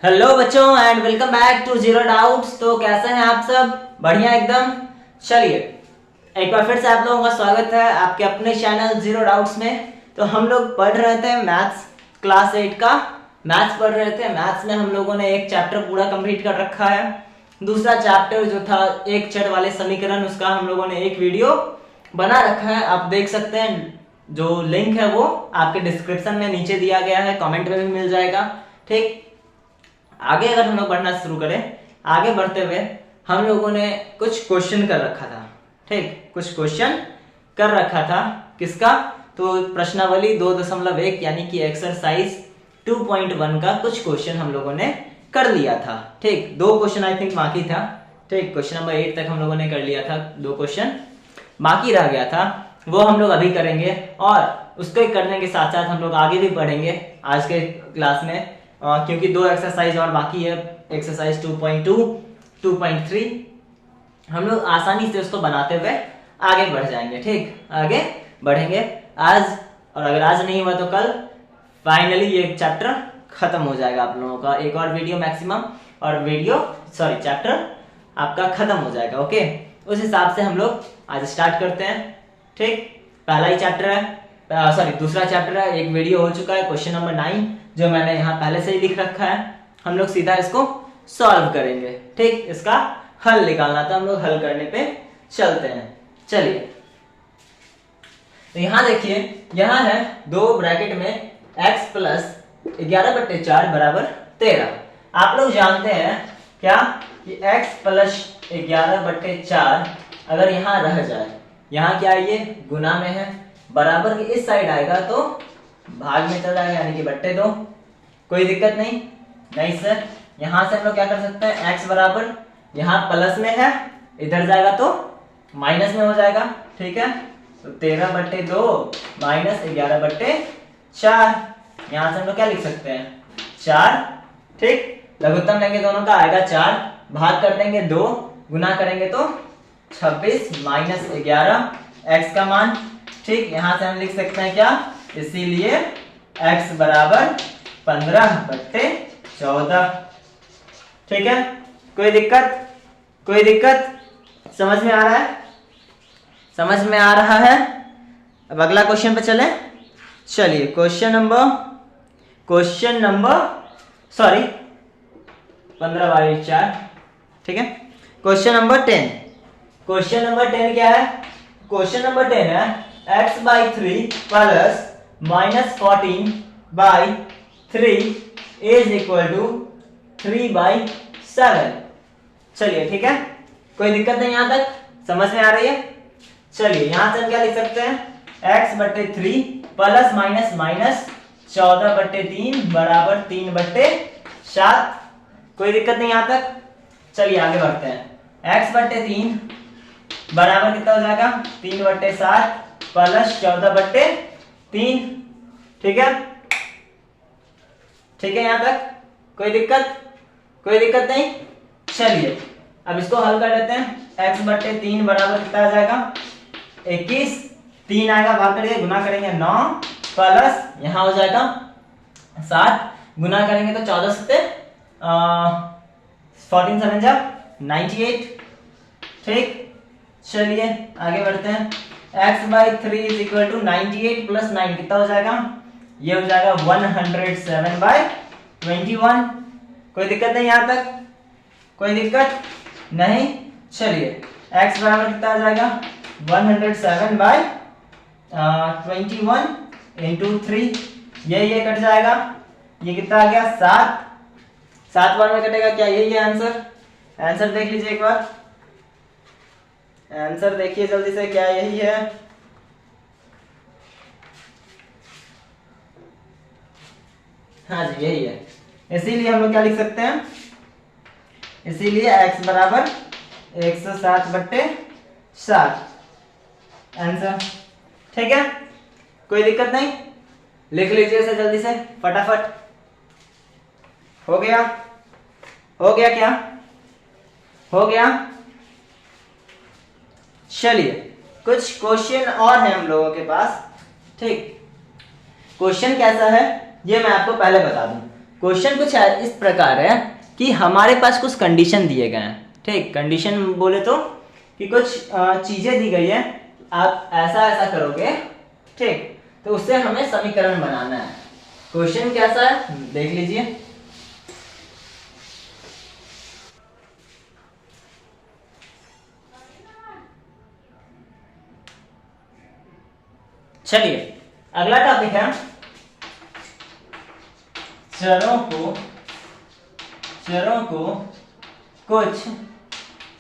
Hello बच्चों and welcome back to zero doubts. तो कैसे हैं आप सब? बढ़िया एकदम। चलिए एक बार फिर से आप लोगों का स्वागत है आपके अपने चैनल जीरो डाउट्स में। तो हम लोग पढ़ रहे थे मैथ्स क्लास 8 का मैथ्स पढ़ रहे थे। मैथ्स में हम लोगों ने एक चैप्टर पूरा कंप्लीट कर रखा है। दूसरा चैप्टर जो था एक चर वाले समीकरण, उसका हम लोगों ने एक वीडियो बना रखा है, आप देख सकते हैं। जो लिंक है वो आपके डिस्क्रिप्शन में नीचे दिया गया है, कमेंट में भी मिल जाएगा। ठीक, आगे अगर हम लोग बढ़ना शुरू करें, आगे बढ़ते हुए हम लोगों ने कुछ क्वेश्चन कर रखा था। ठीक, कुछ क्वेश्चन कर रखा था। किसका? तो प्रश्नावली 2.1 यानी कि एक्सरसाइज 2.1 का कुछ क्वेश्चन हम लोगों ने कर लिया था। ठीक, 2 क्वेश्चन आई थिंक बाकी था। ठीक, क्वेश्चन नंबर 8 तक हम लोगों ने कर लिया था, 2 क्वेश्चन बाकी रह गया था, वो हम लोग अभी करेंगे। और उसको करने के साथ साथ हम लोग आगे भी पढ़ेंगे आज के क्लास में, क्योंकि 2 एक्सरसाइज और बाकी है। एक्सरसाइज 2.2, 2.3 हम लोग आसानी से उसको बनाते हुए आगे बढ़ जाएंगे। ठीक, आगे बढ़ेंगे आज, और अगर आज नहीं हुआ तो कल फाइनली ये चैप्टर खत्म हो जाएगा आप लोगों का। एक और वीडियो मैक्सिमम और चैप्टर आपका खत्म हो जाएगा। ओके, उस हिसाब से हम लोग आज स्टार्ट करते हैं। ठीक, पहला ही चैप्टर है, दूसरा चैप्टर है। एक वीडियो हो चुका है, क्वेश्चन नंबर 9 जो मैंने यहाँ पहले से ही लिख रखा है। हम लोग सीधा इसको सॉल्व करेंगे। ठीक, इसका हल निकालना था, हम लोग हल करने पे चलते हैं। चलिए, तो यहाँ देखिए, यहाँ है 2 ब्रैकेट में x प्लस 11/4 बराबर 13। आप लोग जानते हैं क्या कि x प्लस 11/4 अगर यहाँ रह जाए, यहाँ क्या है, ये गुना में है, बराबर के इस साइड आएगा तो भाग में चला जाएगा, यानी कि बट्टे 2। कोई दिक्कत नहीं? नहीं सर, यहां से हम लोग क्या कर सकते हैं, x बराबर यहाँ प्लस में है, इधर जाएगा तो माइनस में हो जाएगा। ठीक है, तो 13/2 माइनस 11/4, यहां से हम लोग क्या लिख सकते हैं, 4। ठीक, लघुत्तम लेंगे दोनों का, आएगा 4, भाग कर देंगे 2, गुना करेंगे तो 26 माइनस 11 x का मान। ठीक, यहां से हम लिख सकते हैं क्या, इसीलिए x बराबर 15/14। ठीक है, कोई दिक्कत? कोई दिक्कत? समझ में आ रहा है? समझ में आ रहा है? अब अगला क्वेश्चन पे चले। चलिए, क्वेश्चन नंबर 15/4। ठीक है, क्वेश्चन नंबर 10। क्वेश्चन नंबर 10 क्या है? क्वेश्चन नंबर 10 है x/3 plus -14/3 is equal to 3/7। चलिए, ठीक है, कोई दिक्कत नहीं? यहां तक समझ में आ रही है? चलिए, यहां से हम क्या लिख सकते हैं, x/3 प्लस माइनस 14/3 बराबर 3/7। कोई दिक्कत नहीं यहां तक? चलिए आगे बढ़ते हैं। x/3 बराबर कितना हो जाएगा, 3/7 प्लस 14/3। ठीक है, ठीक है, यहां तक कोई दिक्कत? कोई दिक्कत नहीं? चलिए अब इसको हल कर लेते हैं। x/3 बराबर कितना आ जाएगा, 21, 3 आएगा, भाग करेंगे, गुना करेंगे 9 प्लस यहां हो जाएगा 7, गुना करेंगे तो 14 से 14 7 जा 98। ठीक, चलिए आगे बढ़ते हैं। x/3 is equal to 98 plus 9 कितना हो जाएगा, ये हो जाएगा 107/21। कोई दिक्कत नहीं यहां तक? कोई दिक्कत नहीं? चलिए, x बराबर कितना आ जाएगा, 107/21 इंटू 3, ये कट जाएगा, ये कितना आ गया, 7 बार में कटेगा क्या, यही है आंसर। आंसर देख लीजिए एक बार, आंसर देखिए जल्दी से, क्या यही है? हाँ जी, यही है। इसीलिए हम लोग क्या लिख सकते हैं, इसीलिए x बराबर 107/7 आंसर। ठीक है, कोई दिक्कत नहीं? लिख लीजिए इसे जल्दी से फटाफट। हो गया? हो गया क्या? हो गया? चलिए, कुछ क्वेश्चन और है हम लोगों के पास। ठीक, क्वेश्चन कैसा है ये मैं आपको पहले बता दूं। क्वेश्चन कुछ इस प्रकार है कि हमारे पास कुछ कंडीशन दिए गए हैं। ठीक, कंडीशन बोले तो कि कुछ चीजें दी गई है, आप ऐसा ऐसा करोगे, ठीक, तो उससे हमें समीकरण बनाना है। क्वेश्चन कैसा है देख लीजिए। चलिए अगला टॉपिक है चरों को कुछ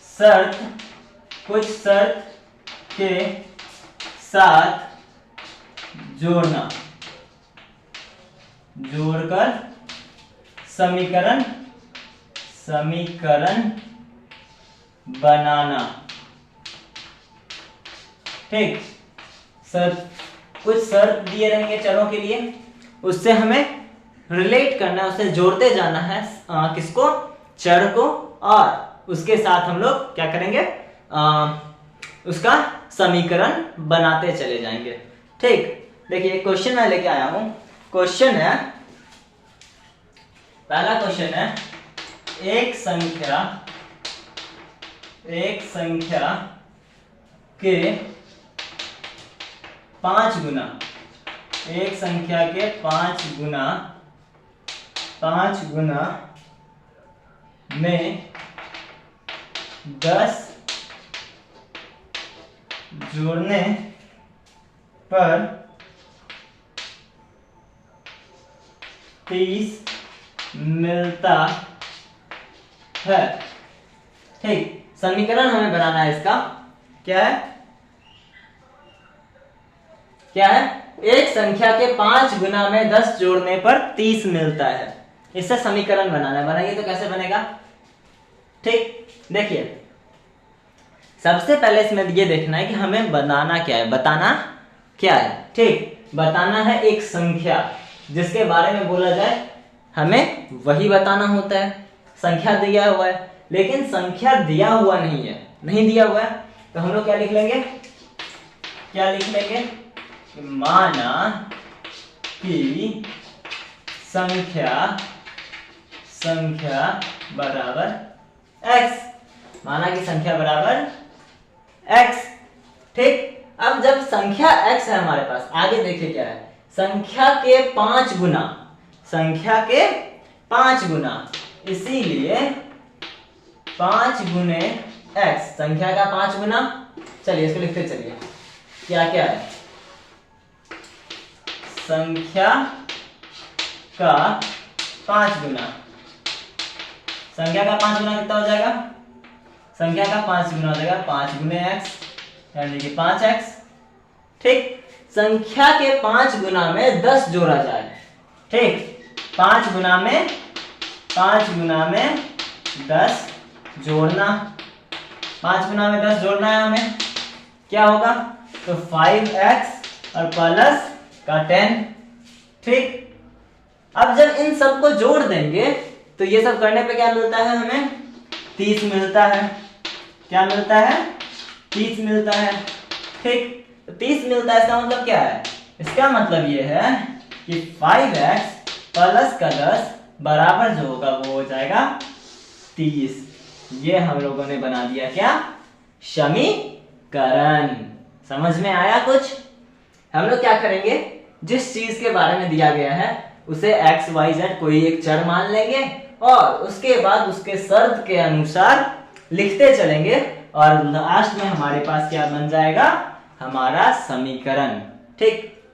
शर्त के साथ जोड़कर समीकरण बनाना। ठीक, कुछ शर्त दिए रहेंगे चरों के लिए, उससे हमें रिलेट करना है, उससे जोड़ते जाना है किसको, चर को, और उसके साथ हम लोग क्या करेंगे, उसका समीकरण बनाते चले जाएंगे। ठीक, देखिए क्वेश्चन मैं लेके आया हूं। क्वेश्चन है, पहला क्वेश्चन है, एक संख्या के 5 गुना, एक संख्या के 5 गुना में 10 जोड़ने पर 30 मिलता है। ठीक, समीकरण हमें बनाना है इसका। क्या है एक संख्या के 5 गुना में 10 जोड़ने पर 30 मिलता है, इससे समीकरण बनाना है। बनाइए तो कैसे बनेगा। ठीक, देखिए सबसे पहले इसमें ये देखना है कि हमें बनाना क्या है, बताना क्या है। ठीक, बताना है एक संख्या जिसके बारे में बोला जाए, हमें वही बताना होता है। संख्या दिया हुआ है, लेकिन संख्या दिया हुआ नहीं है, नहीं दिया हुआ है, तो हम लोग क्या लिख लेंगे, माना कि संख्या बराबर x, माना कि संख्या बराबर x। ठीक, अब जब संख्या x है हमारे पास, आगे देखिए क्या है, संख्या के 5 गुना, इसीलिए 5 गुने x, संख्या का 5 गुना। चलिए इसको लिखते चलिए, क्या है, संख्या का 5 गुना, संख्या का 5 गुना कितना हो जाएगा, संख्या का 5 गुना हो जाएगा 5 गुने x, यानी कि 5x। ठीक, संख्या के 5 गुना में 10 जोड़ा जाए। ठीक, 5 गुना में 10 जोड़ना, 5 गुना में 10 जोड़ना है हमें, क्या होगा, तो 5x और प्लस का 10। ठीक, अब जब इन सब को जोड़ देंगे तो ये सब करने पे क्या मिलता है, हमें 30 मिलता है। क्या मिलता है, 30 मिलता है। ठीक, 30 मिलता है, इसका मतलब क्या है, इसका मतलब ये है कि 5x प्लस का 10 बराबर जो होगा वो हो जाएगा 30। ये हम लोगों ने बना दिया क्या, समीकरण। समझ में आया कुछ। हम लोग क्या करेंगे, जिस चीज के बारे में दिया गया है उसे x y z कोई एक चर मान लेंगे और उसके बाद उसके शर्त के अनुसार लिखते चलेंगे और लास्ट में हमारे पास क्या बन जाएगा, हमारा समीकरण। ठीक,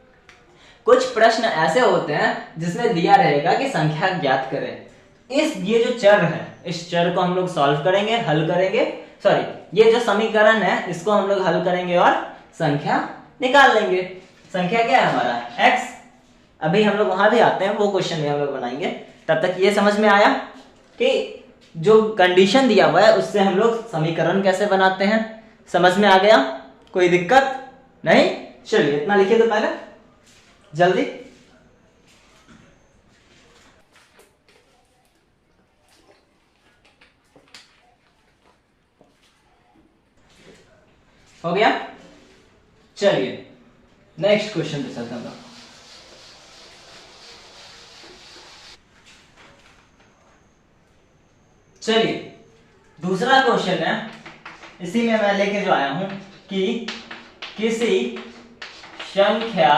कुछ प्रश्न ऐसे होते हैं जिसमें दिया रहेगा कि संख्या ज्ञात करें। ये जो चर है, इस चर को हम लोग सॉल्व करेंगे, हल करेंगे, सॉरी ये जो समीकरण है इसको हम लोग हल करेंगे और संख्या निकाल लेंगे। संख्या क्या है हमारा, x। अभी हम लोग वहां भी आते हैं, वो क्वेश्चन भी हम लोग बनाएंगे। तब तक ये समझ में आया कि जो कंडीशन दिया हुआ है उससे हम लोग समीकरण कैसे बनाते हैं, समझ में आ गया, कोई दिक्कत नहीं। चलिए इतना लिखिए तो पहले जल्दी। हो गया। चलिए नेक्स्ट क्वेश्चन पे चलते हैं। चलिए दूसरा क्वेश्चन है, इसी में मैं लेके जो आया हूं कि किसी संख्या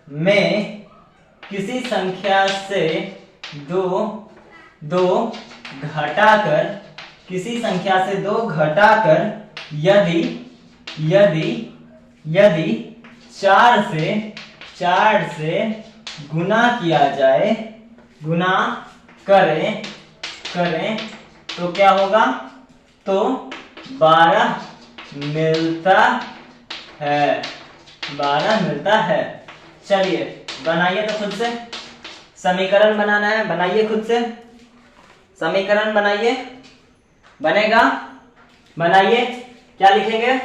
में किसी संख्या से दो घटाकर किसी संख्या से दो घटाकर यदि चार से गुना किया जाए, गुना करें तो क्या होगा? तो 12 मिलता है, 12 मिलता है। चलिए बनाइए तो खुद से, समीकरण बनाना है, बनाइए खुद से समीकरण बनाइए, बनेगा? बनाइए। क्या लिखेंगे,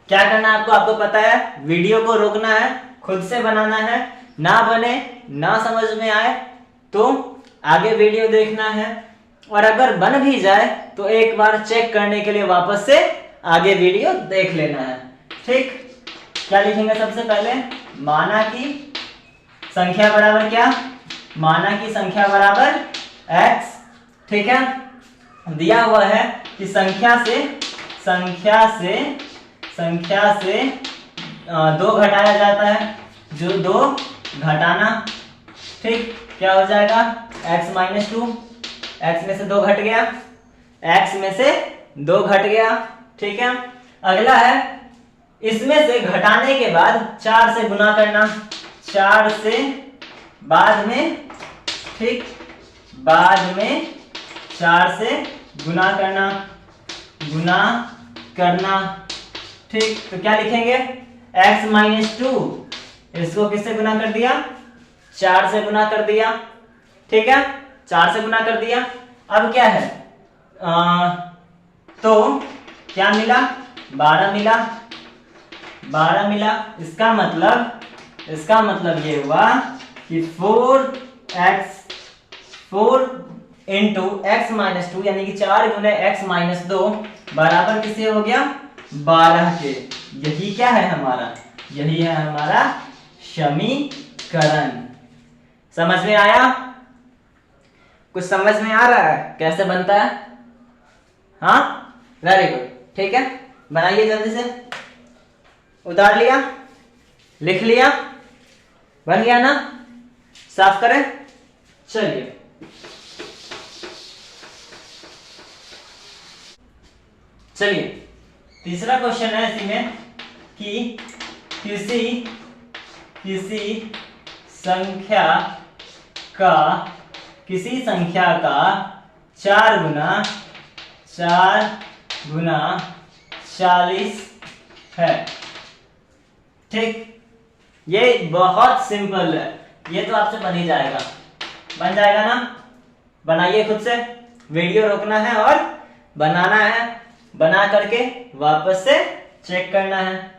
क्या करना है आपको? आपको पता है, वीडियो को रोकना है, खुद से बनाना है, ना बने ना समझ में आए तो आगे वीडियो देखना है, और अगर बन भी जाए तो एक बार चेक करने के लिए वापस से आगे वीडियो देख लेना है। ठीक, क्या लिखेंगे? सबसे पहले माना की संख्या बराबर क्या? माना की संख्या बराबर x। ठीक है, दिया हुआ है कि संख्या से दो घटाया जाता है, जो दो घटाना। ठीक, क्या हो जाएगा? x माइनस 2, x में से दो घट गया, x में से दो घट गया। ठीक है, अगला है इसमें से घटाने के बाद 4 से गुना करना, 4 से बाद में, ठीक, बाद में 4 से गुना करना। ठीक, तो क्या लिखेंगे? x माइनस 2, इसको किससे गुना कर दिया? 4 से गुना कर दिया। ठीक है, 4 से गुना कर दिया। अब क्या है? तो क्या मिला? 12 मिला, 12 मिला। इसका मतलब ये हुआ कि 4 इंटू एक्स माइनस 2 यानी कि 4 गुने x माइनस 2 बराबर किसे हो गया? 12 के। यही क्या है हमारा? यही है हमारा समीकरण। समझ में आया? कुछ समझ में आ रहा है कैसे बनता है? हाँ, वेरी गुड। ठीक है, बनाइए जल्दी से। उतार लिया, लिख लिया, बन गया ना? साफ करें। चलिए तीसरा क्वेश्चन है इसी में कि किसी संख्या का 4 गुना 40 है। ठीक, ये बहुत सिंपल है, ये तो आपसे बन ही जाएगा, बन जाएगा ना? बनाइए खुद से, वीडियो रोकना है और बनाना है, बना करके वापस से चेक करना है।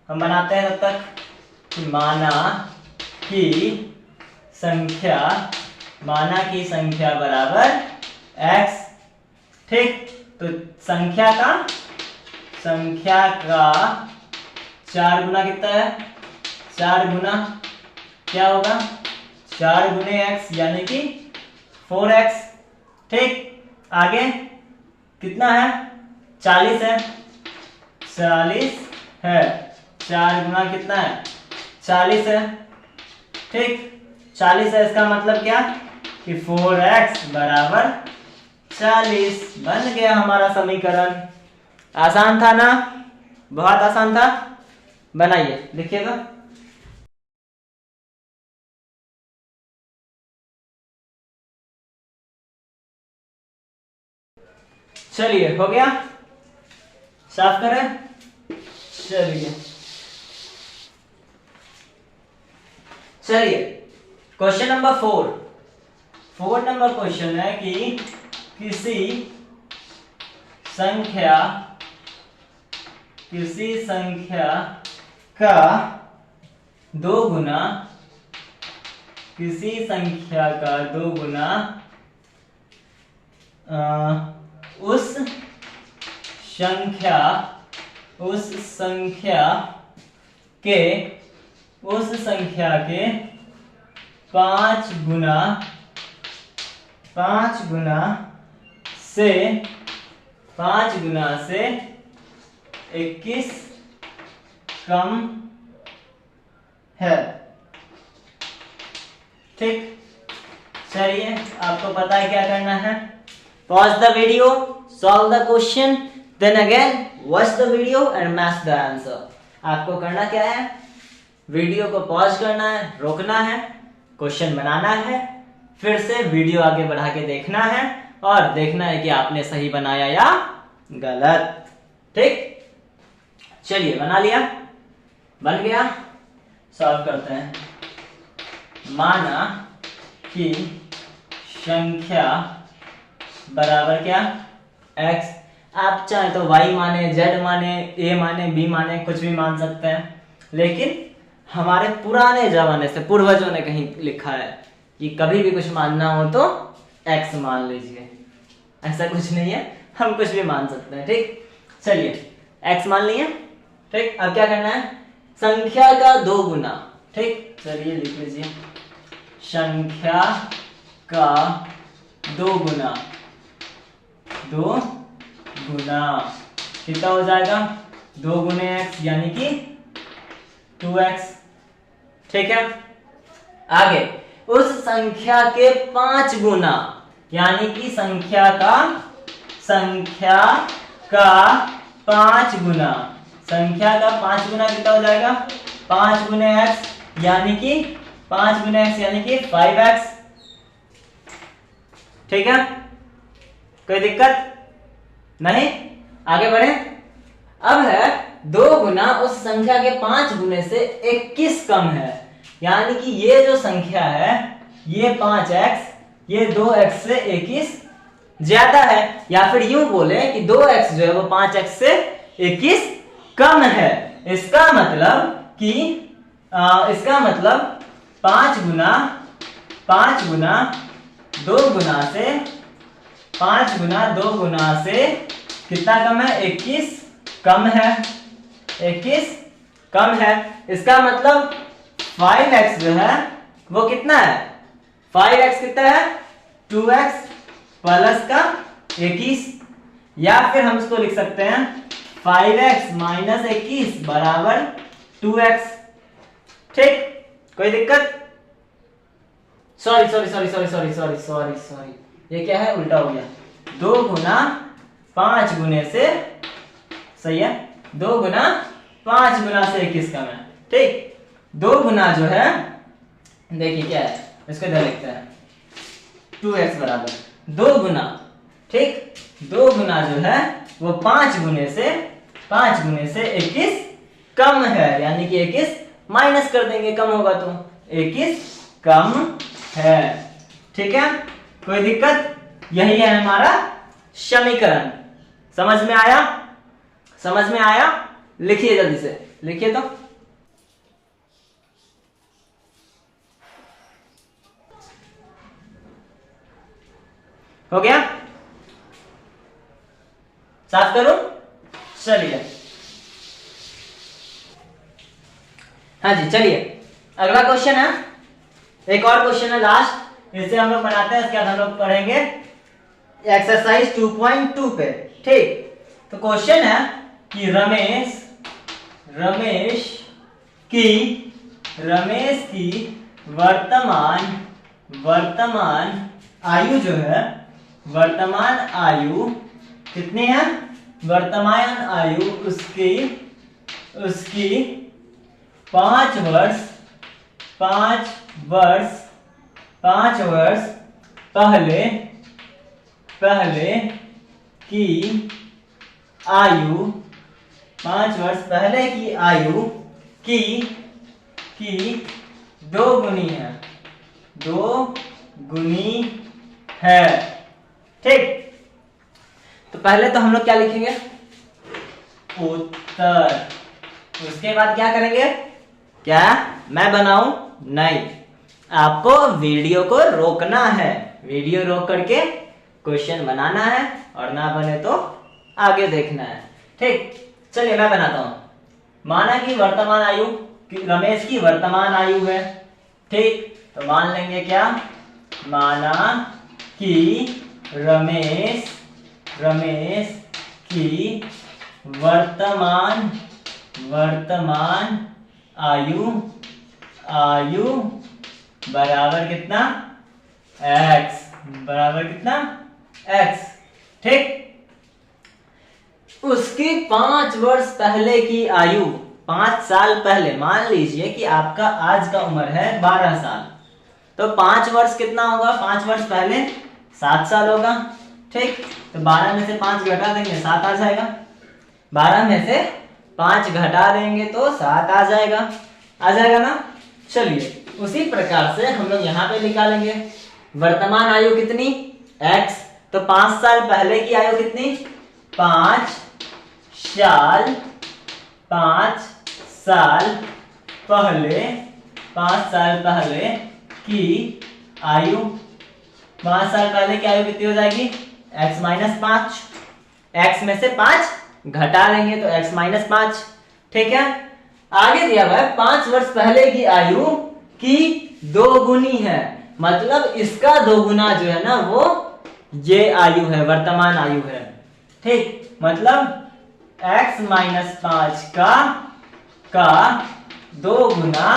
हम बनाते हैं तब तक कि माना की संख्या बराबर x। ठीक, तो संख्या का 4 गुना कितना है? 4 गुना क्या होगा? 4 गुने x यानी कि 4x। ठीक, आगे कितना है? 40 है, 40 है। 4 गुना कितना है? 40 है। ठीक, 40 है, इसका मतलब क्या कि 4x बराबर 40। बन गया हमारा समीकरण। आसान था ना? बहुत आसान था। बनाइए, लिखिएगा। चलिए, हो गया? साफ करें। चलिए क्वेश्चन नंबर 4 नंबर क्वेश्चन है कि किसी संख्या का 2 गुना उस संख्या के 5 गुना 5 गुना से 21 कम है। ठीक, चलिए आपको पता है क्या करना है। Pause the video, solve the question, then again watch the video and match the answer. आपको करना क्या है, वीडियो को पॉज करना है, रोकना है, क्वेश्चन बनाना है, फिर से वीडियो आगे बढ़ा के देखना है और देखना है कि आपने सही बनाया या गलत। ठीक, चलिए बना लिया, बन गया, सॉल्व करते हैं। माना कि संख्या बराबर क्या, x। आप चाहे तो y माने, z माने, a माने, b माने, कुछ भी मान सकते हैं, लेकिन हमारे पुराने जमाने से पूर्वजों ने कहीं लिखा है कि कभी भी कुछ मानना हो तो x मान लीजिए। ऐसा कुछ नहीं है, हम कुछ भी मान सकते हैं। ठीक, चलिए x मान लिए। ठीक, अब क्या करना है, संख्या का 2 गुना। ठीक, चलिए लिख लीजिए, संख्या का 2 गुना। 2 गुना कितना हो जाएगा, 2 गुने x यानी कि 2x। ठीक है, आगे उस संख्या के 5 गुना यानी कि संख्या का 5 गुना, संख्या का 5 गुना कितना हो जाएगा, 5 गुने x यानी कि 5 गुने x यानी कि 5x। ठीक है, कोई दिक्कत नहीं, आगे बढ़े। अब है 2 गुना उस संख्या के 5 गुने से 21 कम है, यानी कि ये जो संख्या है ये 5x, ये 2x से 21 ज्यादा है, या फिर यूं बोले कि 2x जो है वो 5x से 21 कम है। इसका मतलब कि 5 गुना 2 गुना से 5 गुना 2 गुना से कितना कम है, 21 कम है, 21 कम है। इसका मतलब 5x जो है वो कितना है, 5x कितना है, 2x प्लस का 21, या फिर हम इसको लिख सकते हैं 5x माइनस 21 बराबर 2x। ठीक, कोई दिक्कत, सॉरी, ये क्या है, उल्टा हो गया। 2 गुना 5 गुने से, सही है, 2 गुना 5 गुना से 21 कम है। ठीक, 2 गुना जो है, देखिए क्या है, इसको इधर लिखते हैं 2x बराबर 2 गुना। ठीक, 2 गुना जो है वो 5 गुने से 21 कम है, यानी कि 21 माइनस कर देंगे, कम होगा तो 21 कम है। ठीक है, कोई दिक्कत, यही है हमारा समीकरण। समझ में आया, लिखिए जल्दी से, लिखिए तो। हो गया, साफ करूं, चलिए। हाँ जी, चलिए अगला क्वेश्चन है, एक और क्वेश्चन है लास्ट, इसे हम लोग बनाते हैं, इसके बाद हम लोग पढ़ेंगे एक्सरसाइज 2.2 पे। ठीक, तो क्वेश्चन है कि रमेश की वर्तमान आयु जो है, वर्तमान आयु कितनी है, वर्तमान आयु उसकी 5 वर्ष पहले की आयु, 5 वर्ष पहले की आयु की 2 गुनी है। ठीक, तो पहले तो हम लोग क्या लिखेंगे, उत्तर। उसके बाद क्या करेंगे, क्या मैं बनाऊं, नहीं, आपको वीडियो को रोकना है, वीडियो रोक करके क्वेश्चन बनाना है, और ना बने तो आगे देखना है। ठीक, चलिए मैं बनाता हूं। माना कि वर्तमान आयु, रमेश की वर्तमान आयु है। ठीक, तो मान लेंगे क्या, माना कि रमेश की वर्तमान आयु बराबर कितना, x, बराबर कितना, x। ठीक, उसकी 5 वर्ष पहले की आयु, 5 साल पहले, मान लीजिए कि आपका आज का उम्र है 12 साल, तो 5 वर्ष कितना होगा, 5 वर्ष पहले 7 साल होगा। ठीक, तो 12 में से 5 घटा देंगे 7 आ जाएगा, 12 में से 5 घटा देंगे तो 7 आ जाएगा ना। चलिए उसी प्रकार से हम लोग यहाँ पे निकालेंगे वर्तमान आयु कितनी, x, तो 5 साल पहले की आयु कितनी, 5 साल पहले की आयु, 5 साल पहले की आयु कितनी हो जाएगी, x माइनस 5, x में से 5 घटा लेंगे तो x माइनस 5। ठीक है, आगे दिया हुआ है 5 वर्ष पहले की आयु की 2 गुनी है, मतलब इसका 2 गुना जो है ना वो ये आयु है, वर्तमान आयु है। ठीक, मतलब x माइनस 5 का 2 गुना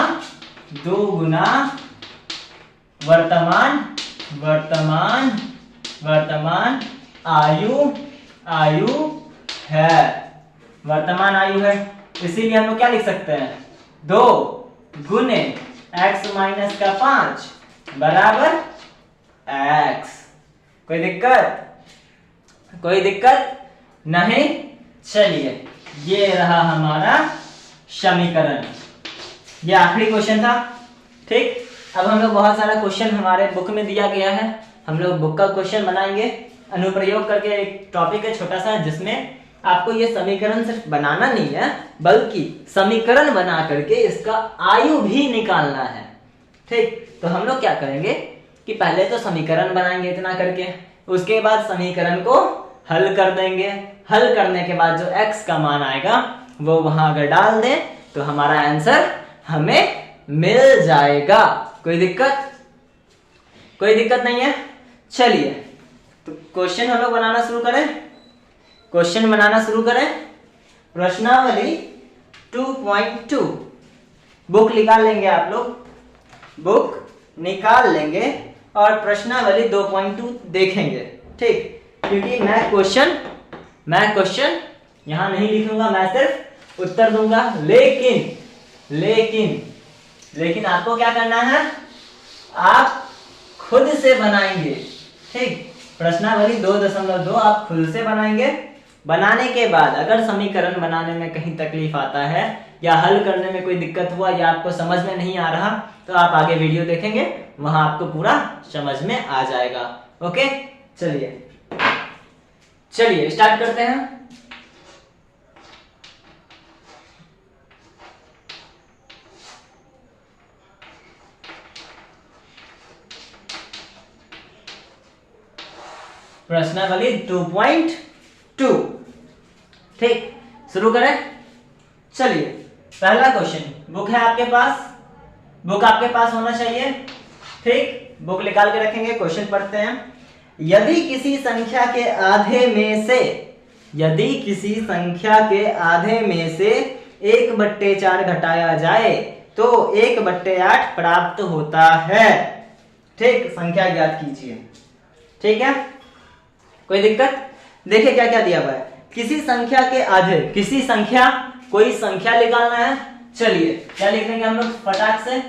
वर्तमान आयु है, वर्तमान आयु है। इसीलिए हम लोग क्या लिख सकते हैं, 2 गुने x माइनस का 5 बराबर x। कोई दिक्कत नहीं। चलिए ये रहा हमारा समीकरण, ये आखिरी क्वेश्चन था। ठीक, अब हम लोग बहुत सारा क्वेश्चन हमारे बुक में दिया गया है, हम लोग बुक का क्वेश्चन बनाएंगे अनुप्रयोग करके। एक टॉपिक है छोटा सा जिसमें आपको ये समीकरण सिर्फ बनाना नहीं है बल्कि समीकरण बना करके इसका आयु भी निकालना है। ठीक, तो हम लोग क्या करेंगे कि पहले तो समीकरण बनाएंगे इतना करके, उसके बाद समीकरण को हल कर देंगे। हल करने के बाद जो x का मान आएगा वो वहां अगर डाल दें तो हमारा आंसर हमें मिल जाएगा। कोई दिक्कत नहीं है। चलिए तो क्वेश्चन हम लोग बनाना शुरू करें। प्रश्नावली 2.2 बुक निकाल लेंगे, आप लोग बुक निकाल लेंगे और प्रश्नावली 2.2 देखेंगे। ठीक, क्योंकि मैं क्वेश्चन यहां नहीं लिखूंगा, मैं सिर्फ उत्तर दूंगा। लेकिन आपको क्या करना है, आप खुद से बनाएंगे। ठीक, प्रश्नावली 2.2 आप खुद से बनाएंगे। बनाने के बाद अगर समीकरण बनाने में कहीं तकलीफ आता है या हल करने में कोई दिक्कत हुआ या आपको समझ में नहीं आ रहा तो आप आगे वीडियो देखेंगे, वहां आपको पूरा समझ में आ जाएगा। ओके, चलिए स्टार्ट करते हैं। प्रश्नावली 2.2। ठीक, शुरू करें। चलिए पहला क्वेश्चन, बुक है आपके पास, बुक आपके पास होना चाहिए। ठीक, बुक निकाल के रखेंगे, क्वेश्चन पढ़ते हैं। यदि किसी संख्या के आधे में से 1/4 घटाया जाए तो 1/8 प्राप्त होता है। ठीक, संख्या ज्ञात कीजिए। ठीक है, कोई दिक्कत? देखिए क्या क्या दिया हुआ है, किसी संख्या के आधे, कोई संख्या निकालना है। चलिए क्या लिखेंगे हम लोग, फटाक से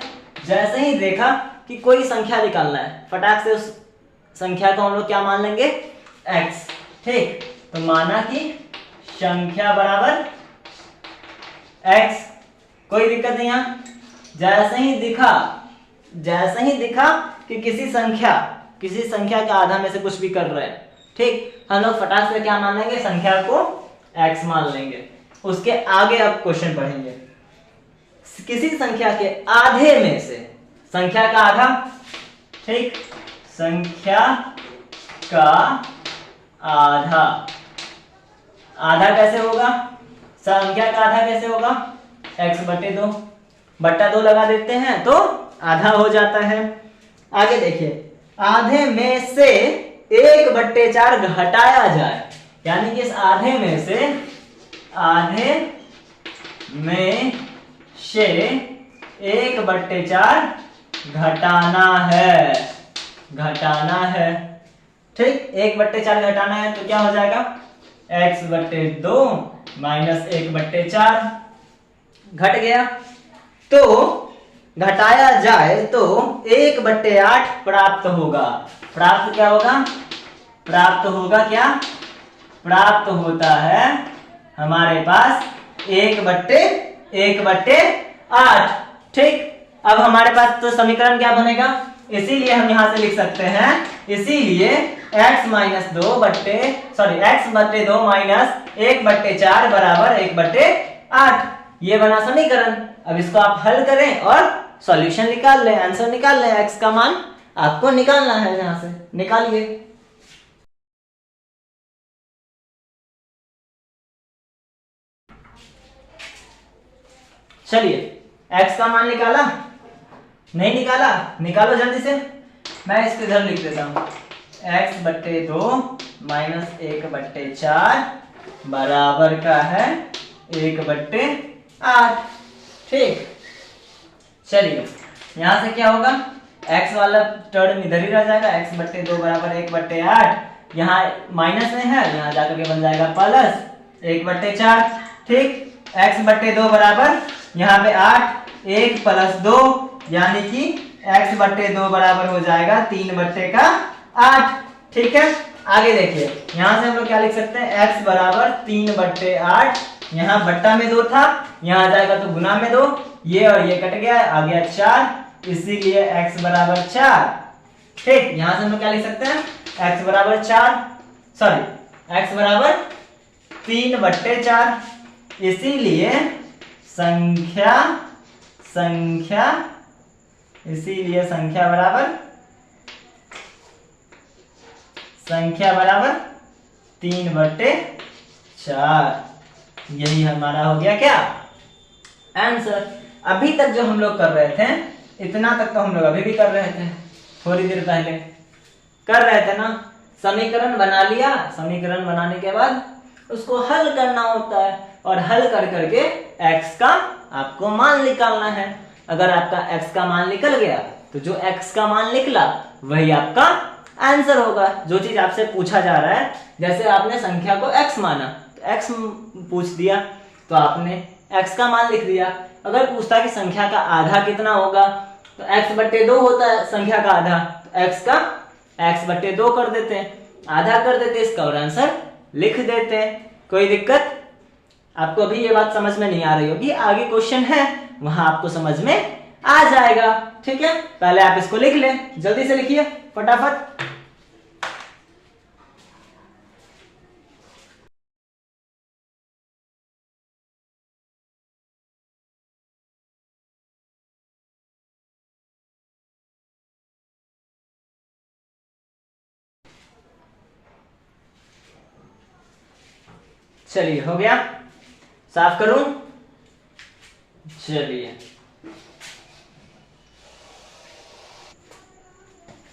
जैसे ही देखा कि कोई संख्या निकालना है, फटाक से उस संख्या को हम लोग क्या मान लेंगे, x। ठीक, तो माना कि संख्या बराबर x, कोई दिक्कत नहीं। यहां जैसे ही दिखा कि किसी संख्या का आधा में से कुछ भी कर रहे हैं, ठीक, हम लोग फटाक से क्या मान लेंगे, संख्या को x मान लेंगे। उसके आगे अब क्वेश्चन पढ़ेंगे, किसी संख्या के आधे में से, संख्या का आधा। ठीक, संख्या का आधा कैसे होगा, संख्या का आधा कैसे होगा, x/2 लगा देते हैं तो आधा हो जाता है। आगे देखिए, आधे में से 1/4 घटाया जाए, यानी कि इस आधे में से 1/4 घटाना है। ठीक, 1/4 घटाना है तो क्या हो जाएगा, x/2 माइनस 1/4 घट गया। तो घटाया जाए तो 1/8 प्राप्त होगा। प्राप्त क्या होगा, प्राप्त होगा क्या, प्राप्त होता है हमारे पास 1/8। ठीक, अब हमारे पास तो समीकरण क्या बनेगा, इसीलिए हम यहां से लिख सकते हैं, इसीलिए x/2 माइनस 1/4 बराबर 1/8। ये बना समीकरण। अब इसको आप हल करें और सॉल्यूशन निकाल लें, आंसर निकाल लें। x का मान आपको निकालना है, यहां से निकालिए। चलिए, x का मान निकाला, नहीं निकाला, निकालो जल्दी से। मैं इसको इधर लिख देता हूं, x/2 माइनस 1/4 बराबर का है 1/8। ठीक, चलिए यहां से क्या होगा, x वाला टर्म इधर ही रह जाएगा, x/2 बराबर 1/8। यहाँ माइनस में है, यहाँ जाकर के बन जाएगा प्लस 1/4। ठीक, x/2 बराबर यहाँ पे 8, 1 + 2 यानी कि x/2 बराबर हो जाएगा 3/8। ठीक है, आगे देखिए, यहां से हम लोग क्या लिख सकते हैं, x बराबर 3/8। यहाँ बट्टा में 2 था, यहाँ आ जाएगा तो गुना में 2, ये और ये कट गया, आ गया 4, इसीलिए x बराबर 4। ठीक, यहां से हम लोग क्या लिख सकते हैं, x बराबर 3/4, इसीलिए संख्या बराबर 3/4। यही हमारा हो गया क्या, आंसर। अभी तक जो हम लोग कर रहे थे, इतना तक तो हम लोग अभी भी कर रहे थे, थोड़ी देर पहले कर रहे थे ना। समीकरण बना लिया, समीकरण बनाने के बाद उसको हल करना होता है, और हल कर करके x का आपको मान निकालना है। अगर आपका x का मान निकल गया तो जो x का मान निकला वही आपका आंसर होगा। जो चीज आपसे पूछा जा रहा है, जैसे आपने संख्या को x माना तो x पूछ दिया तो आपने x का मान लिख दिया। अगर पूछता कि संख्या का आधा कितना होगा तो x/2 होता है संख्या का आधा, तो x का x/2 कर देते हैं, आधा कर देते हैं इसका और आंसर लिख देते हैं। कोई दिक्कत? आपको अभी ये बात समझ में नहीं आ रही होगी, आगे क्वेश्चन है वहां आपको समझ में आ जाएगा। ठीक है, पहले आप इसको लिख लें, जल्दी से लिखिए फटाफट। चलिए, हो गया, साफ करूं।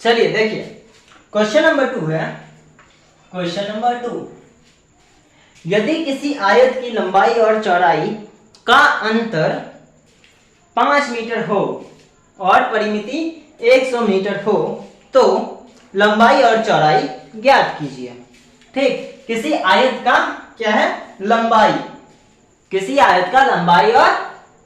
चलिए देखिए, क्वेश्चन नंबर 2 है। क्वेश्चन नंबर 2, यदि किसी आयत की लंबाई और चौड़ाई का अंतर 5 मीटर हो और परिमिति 100 मीटर हो तो लंबाई और चौड़ाई ज्ञात कीजिए। ठीक, किसी आयत का क्या है, लंबाई, किसी आयत का लंबाई और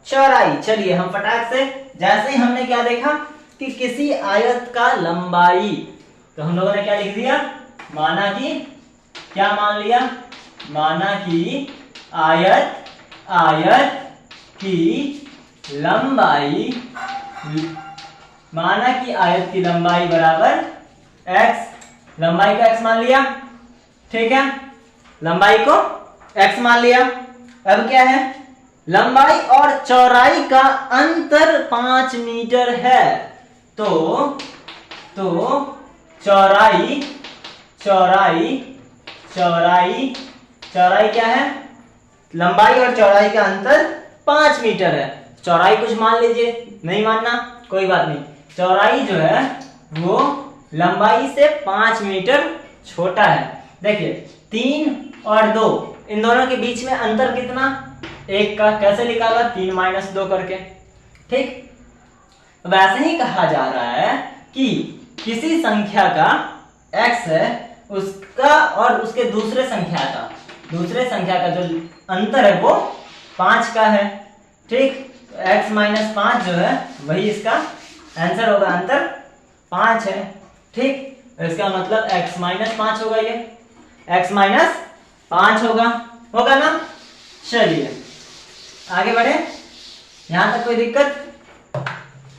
चौड़ाई। चलिए हम फटाक से, जैसे ही हमने क्या देखा कि किसी आयत का लंबाई, तो हम लोगों ने क्या लिख दिया, माना कि क्या मान लिया, माना कि आयत की लंबाई, माना कि आयत की लंबाई बराबर x, लंबाई का x मान लिया। ठीक है, लंबाई को x मान लिया। अब क्या है, लंबाई और चौड़ाई का अंतर 5 मीटर है, तो चौड़ाई क्या है, लंबाई और चौड़ाई का अंतर 5 मीटर है। चौड़ाई कुछ मान लीजिए, नहीं मानना कोई बात नहीं, चौड़ाई जो है वो लंबाई से 5 मीटर छोटा है। देखिए 3 और 2 इन दोनों के बीच में अंतर कितना, 1 का। कैसे निकाला, 3 माइनस 2 करके। ठीक, वैसे ही कहा जा रहा है कि किसी संख्या का x है, उसका और उसके दूसरे संख्या का जो अंतर है वो 5 का है। ठीक, x माइनस 5 जो है वही इसका आंसर होगा, अंतर 5 है। ठीक, इसका मतलब x माइनस 5 होगा, ये x माइनस 5 होगा ना। चलिए आगे बढ़े, यहां तक कोई दिक्कत,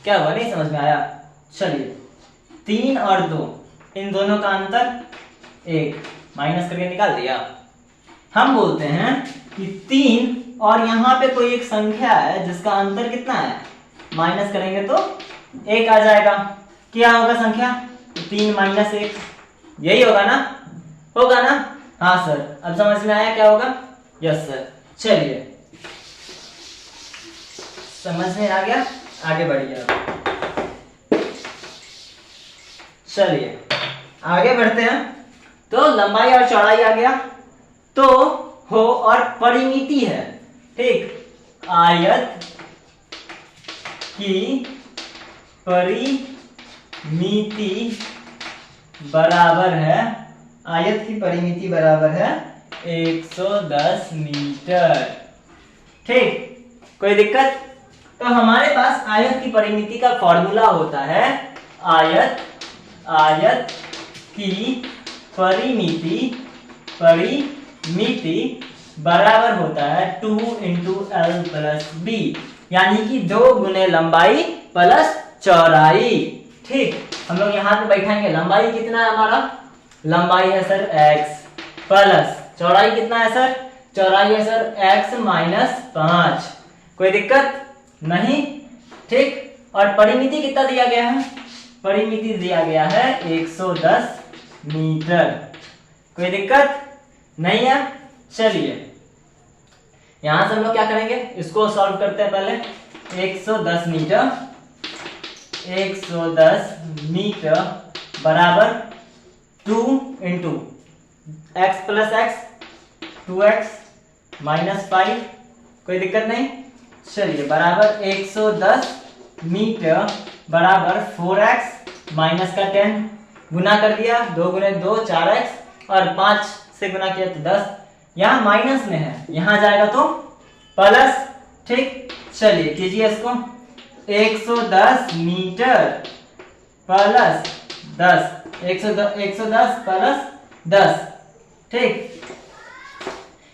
क्या हुआ, नहीं समझ में आया। चलिए 3 और 2 इन दोनों का अंतर 1, माइनस करके निकाल दिया। हम बोलते हैं कि 3 और यहाँ पे कोई एक संख्या है जिसका अंतर कितना है, माइनस करेंगे तो 1 आ जाएगा। क्या होगा संख्या, 3 माइनस 1, यही होगा ना। हाँ सर, अब समझ में आया क्या होगा। यस सर, चलिए समझ में आ गया, आगे बढ़िए। चलिए आगे बढ़ते हैं। तो लंबाई और चौड़ाई आ गया, तो हो और परिमिति है। ठीक, आयत की परिमिति बराबर है, आयत की परिमिति बराबर है 110 मीटर। ठीक, कोई दिक्कत। तो हमारे पास आयत की परिमिति का फॉर्मूला होता है, आयत की परिमिति बराबर होता है 2 इंटू एल प्लस बी, यानी कि 2 गुने लंबाई प्लस चौड़ाई। ठीक, हम लोग यहाँ पे बैठाएंगे, लंबाई कितना है हमारा, लंबाई है सर x प्लस चौड़ाई कितना है सर, चौड़ाई है सर x माइनस 5। कोई दिक्कत नहीं। ठीक, और परिमिति कितना दिया गया है, परिमिति दिया गया है 110 मीटर। कोई दिक्कत नहीं है। चलिए यहां से हम लोग क्या करेंगे, इसको सॉल्व करते हैं पहले। 110 मीटर बराबर 2 into x plus x 2x minus 5। कोई दिक्कत नहीं। चलिए बराबर 110 मीटर बराबर 4x माइनस का 10, गुना कर दिया, 2 गुने 2 4x और 5 से गुना किया तो 10। यहाँ माइनस में है, यहाँ जाएगा तो प्लस। ठीक, चलिए कीजिए इसको, 110 मीटर प्लस 10, 110 प्लस 10। ठीक,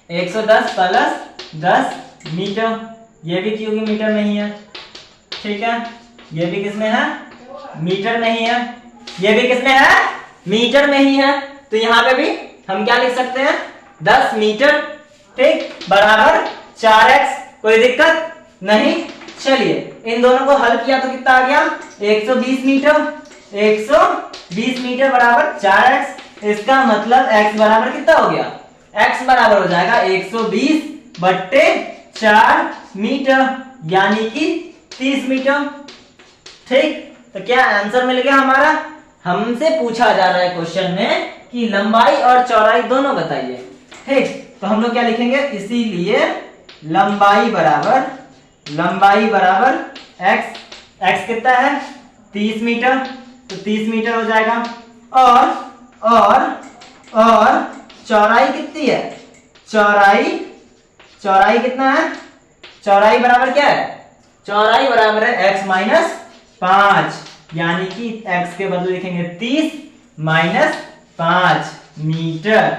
110 प्लस 10 मीटर, ये भी क्योंकि मीटर में ही है। ठीक है, ये भी किसमें है, मीटर में ही है, ये भी किसमें है, मीटर में ही है। तो यहाँ पे भी हम क्या लिख सकते हैं, 10 मीटर। ठीक, बराबर 4x। कोई दिक्कत नहीं। चलिए इन दोनों को हल किया तो कितना आ गया, 120 मीटर। 120 मीटर बराबर 4x। इसका मतलब x बराबर कितना हो गया, x बराबर हो जाएगा 120 बट्टे 4 मीटर, यानी कि 30 मीटर। ठीक, तो क्या आंसर मिल गया हमारा। हमसे पूछा जा रहा है क्वेश्चन में कि लंबाई और चौड़ाई दोनों बताइए। ठीक, तो हम लोग क्या लिखेंगे, इसीलिए लंबाई बराबर x कितना है 30 मीटर, तो 30 मीटर हो जाएगा। और चौड़ाई कितनी है, चौड़ाई कितना है, चौड़ाई बराबर क्या है, चौड़ाई बराबर है x माइनस 5, यानी कि x के बदले लिखेंगे 30 माइनस 5 मीटर,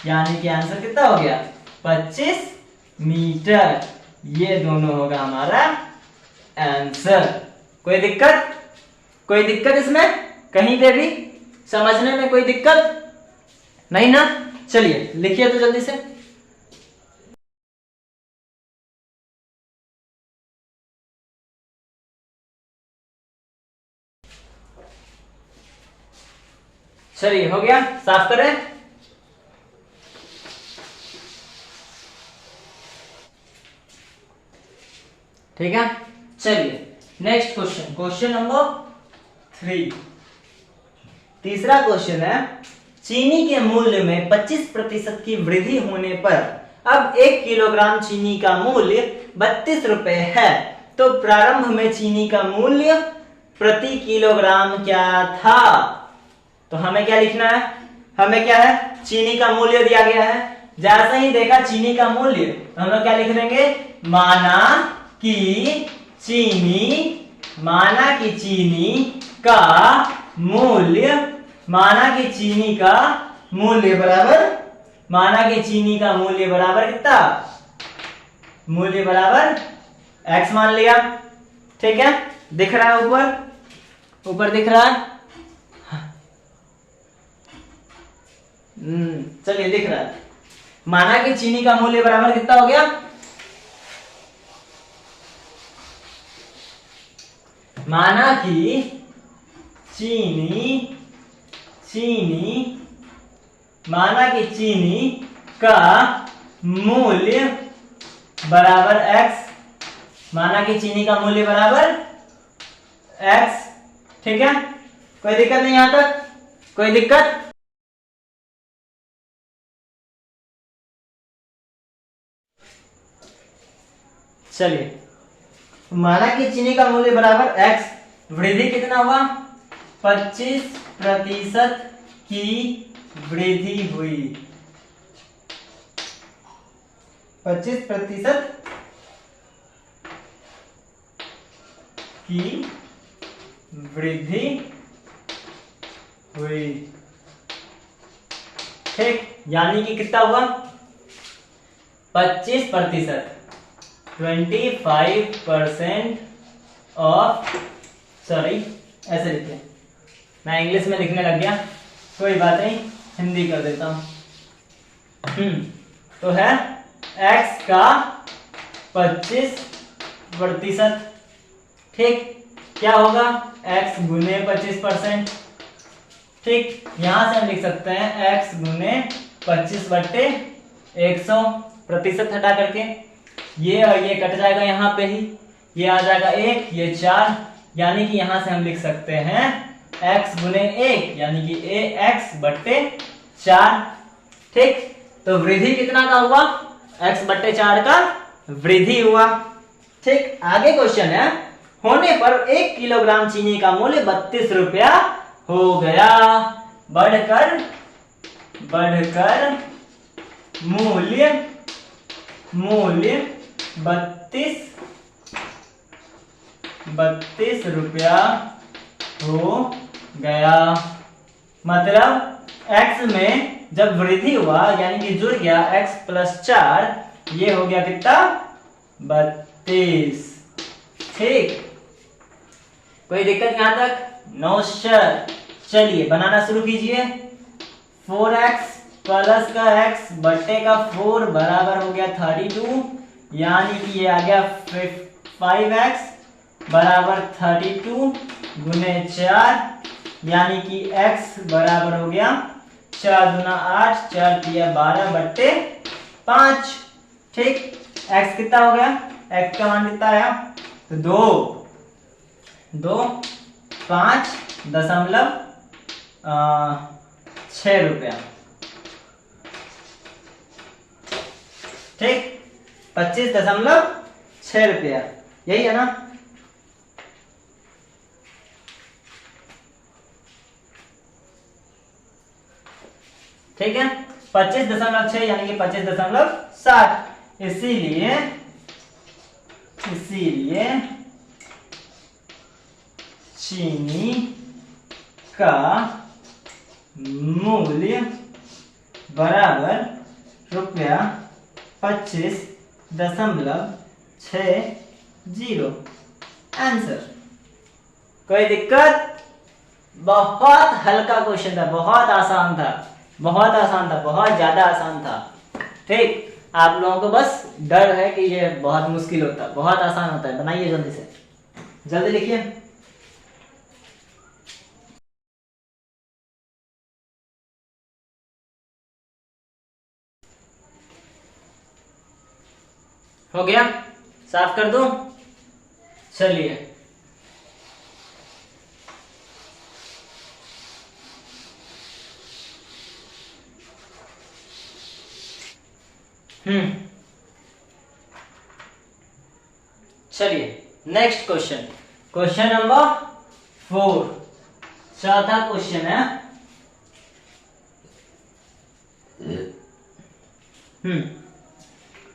यानी कि आंसर कितना हो गया 25 मीटर। ये दोनों होगा हमारा आंसर। कोई दिक्कत इसमें कहीं पे भी समझने में कोई दिक्कत नहीं ना। चलिए लिखिए तो जल्दी से। चलिए हो गया, साफ करें। ठीक है, चलिए नेक्स्ट क्वेश्चन, क्वेश्चन नंबर 3। तीसरा क्वेश्चन है, चीनी के मूल्य में 25% की वृद्धि होने पर अब 1 किलोग्राम चीनी का मूल्य 32 रुपए है, तो प्रारंभ में चीनी का मूल्य प्रति किलोग्राम क्या था? तो हमें क्या लिखना है, हमें क्या है, चीनी का मूल्य दिया गया है। जैसे ही देखा चीनी का मूल्य तो हम लोग क्या लिख देंगे, माना कि चीनी का मूल्य, माना कि चीनी का मूल्य बराबर कितना, मूल्य बराबर x मान लिया। ठीक है, दिख रहा है ऊपर दिख रहा है, चलिए दिख रहा है। माना कि चीनी का मूल्य बराबर कितना हो गया, माना कि चीनी का मूल्य बराबर x, माना कि चीनी का मूल्य बराबर x। ठीक है, कोई दिक्कत नहीं, यहां तक कोई दिक्कत? चलिए, माना कि चीनी का मूल्य बराबर x, वृद्धि कितना हुआ, 25% की वृद्धि हुई, 25% की वृद्धि हुई। ठीक, यानी कि कितना हुआ, 25%, 25% ऑफ, सॉरी ऐसे लिखते, मैं इंग्लिश में लिखने लग गया, कोई बात नहीं, हिंदी कर देता हूं। तो है x का 25%। ठीक, क्या होगा, x गुने 25%। ठीक, यहां से हम लिख सकते हैं x गुने 25/100, प्रतिशत हटा करके ये और ये कट जाएगा, यहाँ पे ही ये आ जाएगा 1, ये 4, यानी कि यहां से हम लिख सकते हैं x गुने 1 यानी कि x/4। ठीक, तो वृद्धि कितना का हुआ, x/4 का वृद्धि हुआ। ठीक, आगे क्वेश्चन है, होने पर 1 किलोग्राम चीनी का मूल्य 32 रुपया हो गया, बढ़कर मूल्य 32 रुपया हो गया। मतलब x में जब वृद्धि हुआ यानी कि जुड़ गया x+4, ये हो गया कितना, 32। ठीक, कोई दिक्कत यहां तक? No sir. चलिए बनाना शुरू कीजिए। 4x प्लस का x बट्टे का 4 बराबर हो गया 32, यानी कि ये आ गया 5x बराबर 32 गुने 4, यानी कि x बराबर हो गया 4 दूना 8, 4 तिया 12/5। ठीक, x कितना हो गया, x का मान कितना आया, तो 5.6 रुपया। ठीक, 25.6 रुपया, यही है ना। ठीक है, 25.6 यानी कि 25.7, इसीलिए चीनी का मूल्य बराबर रुपया 25.60। आंसर, कोई दिक्कत? बहुत हल्का क्वेश्चन था, बहुत आसान था, बहुत ज्यादा आसान था। ठीक, आप लोगों को बस डर है कि ये बहुत मुश्किल होता है, बहुत आसान होता है। बनाइए जल्दी से, जल्दी लिखिए। हो गया, साफ कर दूं? चलिए, चलिए नेक्स्ट क्वेश्चन, क्वेश्चन नंबर 4, चौथा क्वेश्चन है।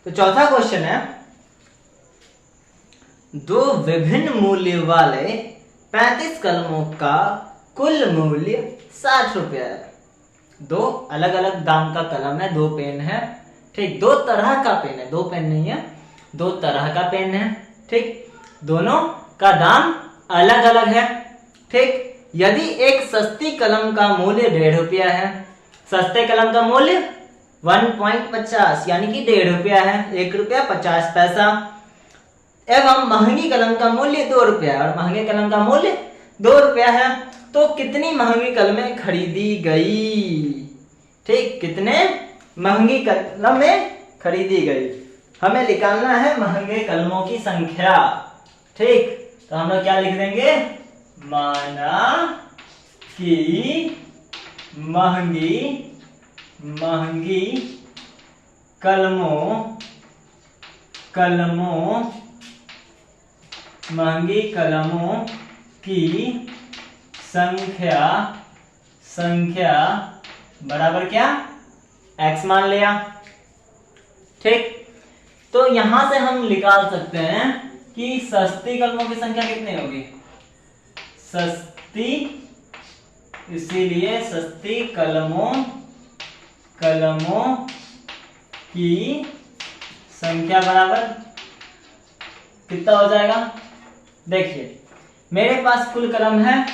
तो चौथा क्वेश्चन है, दो विभिन्न मूल्य वाले 35 कलमों का कुल मूल्य 60 रुपया है। दो अलग अलग दाम का कलम है, दो पेन है, ठीक, दो तरह का पेन है, दो पेन नहीं है, दो तरह का पेन है, ठीक, दोनों का दाम अलग अलग है, ठीक। यदि एक सस्ती कलम का मूल्य 1.5 रुपया है, सस्ते कलम का मूल्य 1.50 यानी कि 1.5 रुपया है, 1 रुपया 50 पैसा, एवं महंगी कलम का मूल्य 2 रुपया है और महंगे कलम का मूल्य 2 रुपया है, तो कितनी महंगी कलमें खरीदी गई, ठीक, कितने महंगी कलमें खरीदी गई। हमें निकालना है महंगे कलमों की संख्या, ठीक। तो हम लोग क्या लिख देंगे, माना कि महंगी कलमों की संख्या बराबर क्या, x मान लिया, ठीक। तो यहां से हम निकाल सकते हैं कि सस्ती कलमों की संख्या कितनी होगी, सस्ती, इसीलिए सस्ती कलमों की संख्या बराबर कितना हो जाएगा। देखिए मेरे पास कुल कलम है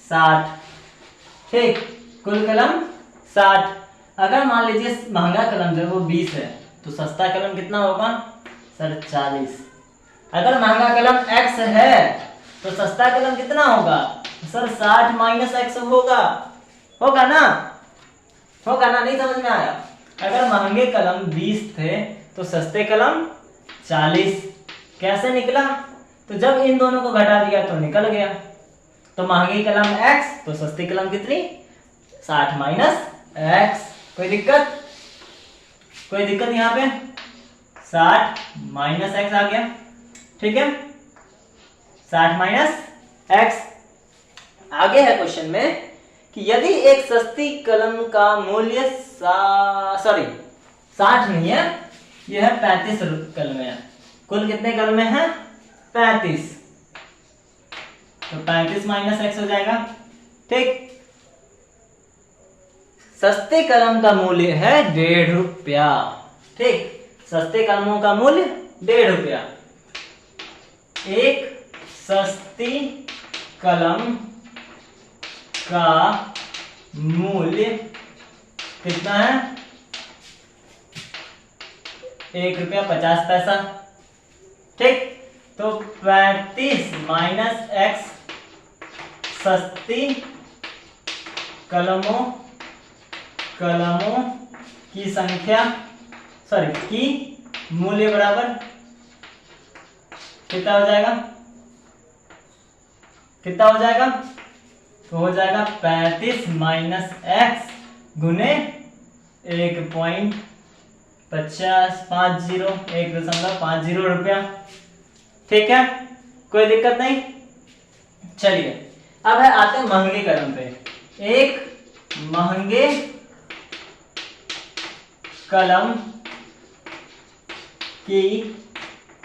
60, ठीक, कुल कलम 60। अगर मान लीजिए महंगा कलम जो है वो 20 है, तो सस्ता कलम कितना होगा सर 40। अगर महंगा कलम x है तो सस्ता कलम कितना होगा सर 60 माइनस x होगा ना, नहीं समझ में आया। अगर महंगे कलम 20 थे तो सस्ते कलम 40, कैसे निकला, तो जब इन दोनों को घटा दिया तो निकल गया। तो महंगी कलम x तो सस्ती कलम कितनी 60 माइनस x। कोई दिक्कत यहाँ पे, 60 माइनस x आ गया, ठीक है, 60 माइनस x। आगे है क्वेश्चन में कि यदि एक सस्ती कलम का मूल्य 60 नहीं है, यह है 35 कलमें है। कुल कितने कलमें हैं 35, तो 35 माइनस x हो जाएगा, ठीक। सस्ते कलम का मूल्य है 1.5 रुपया, ठीक, सस्ते कलमों का मूल्य 1.5 रुपया। एक सस्ती कलम का मूल्य कितना है 1 रुपया 50 पैसा, ठीक। तो 35 माइनस x सस्ती कलमों की संख्या की मूल्य बराबर कितना हो जाएगा, तो हो जाएगा 35 माइनस x गुने 1.50 रुपया, ठीक है, कोई दिक्कत नहीं। चलिए अब है आते हैं महंगे कलम पे। एक महंगे कलम की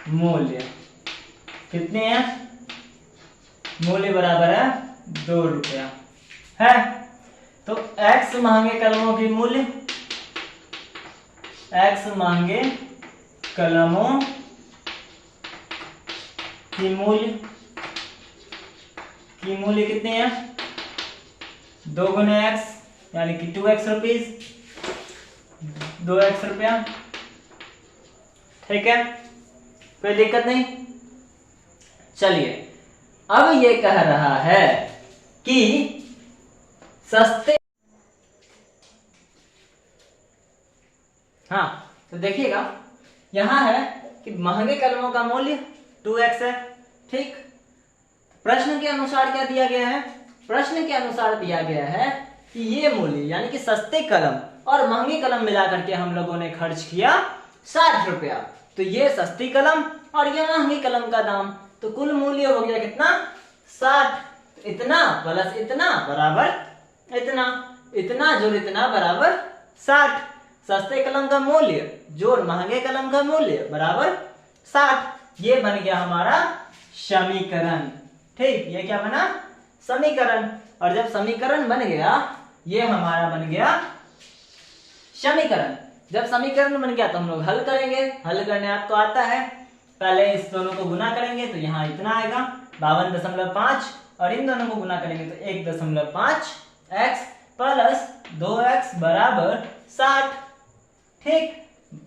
मूल्य कितनी है, मूल्य बराबर है 2 रुपया है। तो x महंगे कलमों की मूल्य, x महंगे कलमों की मूल्य कितनी है 2 गुने x यानी कि 2x रुपीज, 2x रुपया, ठीक है, कोई दिक्कत नहीं। चलिए अब ये कह रहा है कि सस्ते, हाँ तो देखिएगा यहां है कि महंगे कलमों का मूल्य 2x है, ठीक। प्रश्न के अनुसार क्या दिया गया है, प्रश्न के अनुसार दिया गया है कि ये मूल्य यानी कि सस्ते कलम और महंगे कलम मिलाकर के हम लोगों ने खर्च किया 60 रुपया। तो ये सस्ती कलम और ये महंगी कलम का दाम, तो कुल मूल्य हो गया कितना 60। इतना प्लस इतना बराबर इतना, इतना जोड़ इतना बराबर 60। सस्ते कलम का मूल्य जोड़ महंगे कलम का मूल्य बराबर 60। ये बन गया हमारा समीकरण। ठीक, ये क्या बना समीकरण। और जब समीकरण बन गया, ये हमारा बन गया समीकरण। जब समीकरण बन गया तो हम लोग हल करेंगे। हल करने आपको आता है, पहले इस दोनों को गुना करेंगे तो यहाँ इतना आएगा 52.5 और इन दोनों को गुना करेंगे तो 1.5 x प्लस 2x बराबर 60। ठीक,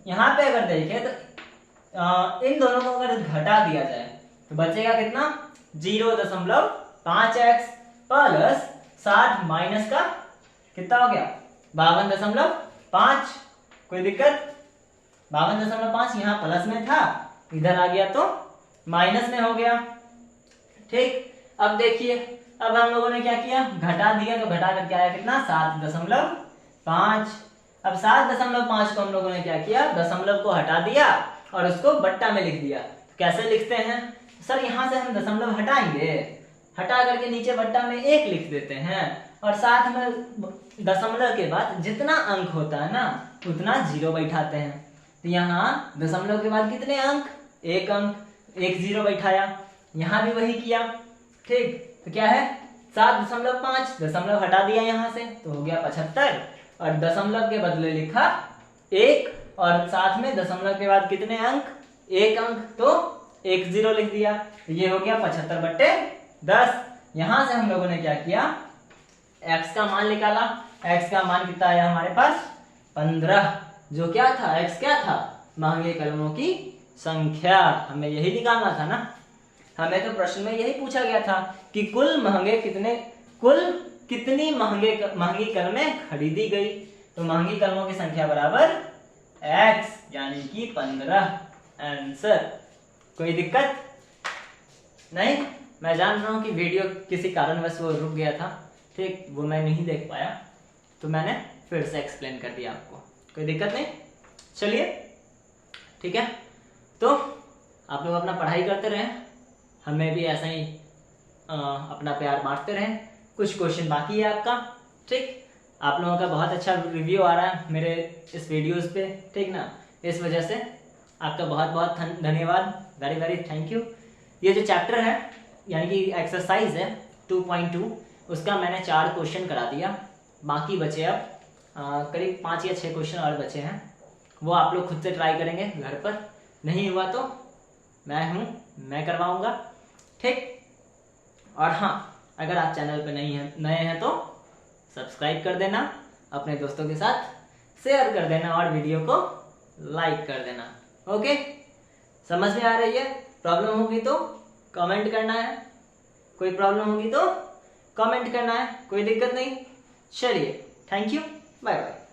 यहाँ पे अगर देखें तो इन दोनों को अगर घटा दिया जाए तो बचेगा कितना 0.5x प्लस 60 माइनस का कितना हो गया 52.5। कोई दिक्कत? 52.5 यहाँ प्लस में था, इधर आ गया तो माइनस में हो गया। ठीक, अब देखिए, अब हम लोगों ने क्या किया, घटा दिया तो घटा करके आया कितना 7.5। अब 7.5 को हम लोगों ने क्या किया, दशमलव को हटा दिया और उसको बट्टा में लिख दिया। तो कैसे लिखते हैं सर, यहाँ से हम दशमलव हटाएंगे, हटा करके नीचे बट्टा में 1 लिख देते हैं और साथ में दशमलव के बाद जितना अंक होता है ना उतना 0 बैठाते हैं। तो यहाँ दशमलव के बाद कितने अंक, 1 अंक, 1 0 बैठाया। यहाँ भी वही किया। ठीक, तो क्या है 7.5, दशमलव हटा दिया यहाँ से तो हो गया 75 और दशमलव के बदले लिखा 1 और साथ में दशमलव के बाद कितने अंक, 1 अंक, तो 1 0 लिख दिया। तो ये हो गया 75/10। यहां से हम लोगों ने क्या किया, x का मान निकाला। x का मान कितना आया हमारे पास 15, जो क्या था x क्या था, महंगे कलमों की संख्या। हमें यही निकालना था ना, हमें तो प्रश्न में यही पूछा गया था कि कुल कितनी महंगी कलमें खरीदी गई। तो महंगी कलमों की संख्या बराबर x, यानी कि 15 आंसर। कोई दिक्कत नहीं? मैं जान रहा हूं कि वीडियो किसी कारणवश वो रुक गया था। ठीक, वो मैं नहीं देख पाया तो मैंने फिर से एक्सप्लेन कर दिया आपको। कोई दिक्कत नहीं, चलिए ठीक है। तो आप लोग अपना पढ़ाई करते रहें, हमें भी ऐसा ही अपना प्यार बांटते रहें। कुछ क्वेश्चन बाकी है आपका। ठीक, आप लोगों का बहुत अच्छा रिव्यू आ रहा है मेरे इस वीडियोस पे, ठीक ना, इस वजह से आपका बहुत बहुत धन्यवाद, वेरी वेरी थैंक यू। ये जो चैप्टर है यानी कि एक्सरसाइज है 2.2, उसका मैंने 4 क्वेश्चन करा दिया। बाकी बचे अब करीब 5 या 6 क्वेश्चन और बचे हैं, वो आप लोग खुद से ट्राई करेंगे घर पर। नहीं हुआ तो मैं करवाऊंगा। ठीक, और हाँ, अगर आप चैनल पे नए हैं तो सब्सक्राइब कर देना, अपने दोस्तों के साथ शेयर कर देना और वीडियो को लाइक कर देना। ओके, समझ में आ रही है? प्रॉब्लम होगी तो कमेंट करना है, कोई प्रॉब्लम होगी तो कमेंट करना है, कोई दिक्कत नहीं। चलिए, थैंक यू, बाय बाय।